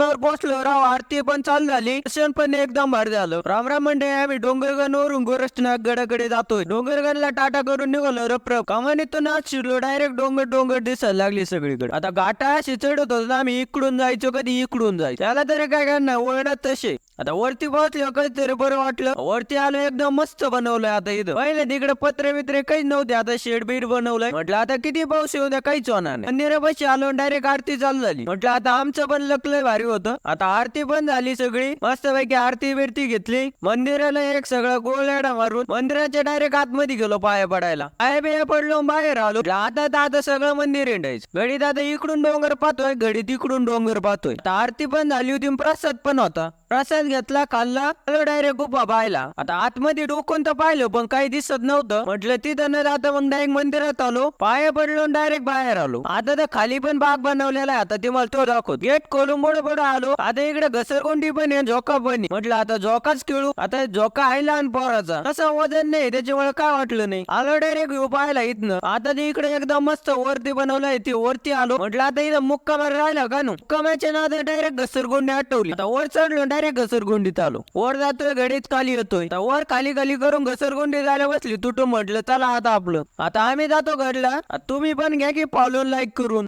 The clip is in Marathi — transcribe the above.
पोहोचलो राव, आरती पण चालू झाली, दर्शन पण एकदम भारी झालं. रामराम मंडळी, आम्ही डोंगरगणवरून गोरक्षनाथ गडाकडे जातोय. डोंगरगणला टाटा करून निघालो रप कमानीतून आज शिरलो, डायरेक्ट डोंगर डोंगर दिसायला लागली सगळीकडे. आता घाटा अशी चढत होतो, आम्ही इकडून जायचो कधी इकडून जायचो, त्याला तरी काय करणार, वळणात तसे. आता वरती पोहोचलो, कधीतरी बरं वाटलं. वरती आलो, एकदम मस्त बनवलंय. आता इथं पहिले तिकडे पत्रे बित्रे काहीच नव्हते, आता शेड बीड बनवलंय. म्हटलं आता किती पाऊस येऊ द्या, काहीच होणार नाही. मंदिरापाशी आलो, डायरेक्ट आरती चालू झाली. म्हटलं आता आमचं पण लकलय भारी होतं. आता आरती पण झाली सगळी मस्त पैकी, आरती बिरती घेतली. मंदिराला एक सगळा गोळ्याडा मारून मंदिराच्या डायरेक्ट आतमध्ये गेलो पाया पडायला. पाया बिया पडलो, बाहेर आलो. आता सगळं मंदिर हिंडायचं. घडीत आता इकडून डोंगर पाहतोय, घडीत इकडून डोंगर पाहतोय. आता आरती पण झाली होती, प्रसाद पण होता. प्रसाद घेतला, खाल्ला, डायरेक्ट उभा पाहिला. आता आतमध्ये डोकून तर पाहिलं, पण काही दिसत नव्हतं. म्हटलं तिथं न जाता मग डायरेक्ट मंदिरात आलो, पाया पडलो, डायरेक्ट बाहेर आलो. आता तर खाली पण बाग बनवलेला आहे, आता ते मला तो दाखवत. गेट खोलून बडबड आलो. आता इकडे घसरकोंडी पण आहे, झोका पण आहे. म्हटलं आता झोकाच खेळू. आता झोका आहे लहान पोराचा, कसं वजन नाही, त्याच्यामुळे काय वाटलं नाही. आलो डायरेक्ट घेऊ पाहिला इथनं. आता ते इकडे एकदम मस्त वरती बनवलंय, ते वरती आलो. म्हटलं आता इथं मुक्कामार राहिला का नु, मुक्कामाच्या नादात डायरेक्ट घसरकोंडी आठवली. आता वर चढलो, डायरेक्ट घसरगुंडीत आलो. वर जातोय, घडीत खाली येतोय. वर खाली खाली करून घसरगुंडी झाल्या बसली तुटू. म्हटलं चला आता आपलं, आता आम्ही जातो घडला. तुम्ही पण घ्या की फॉलो, लाईक करून.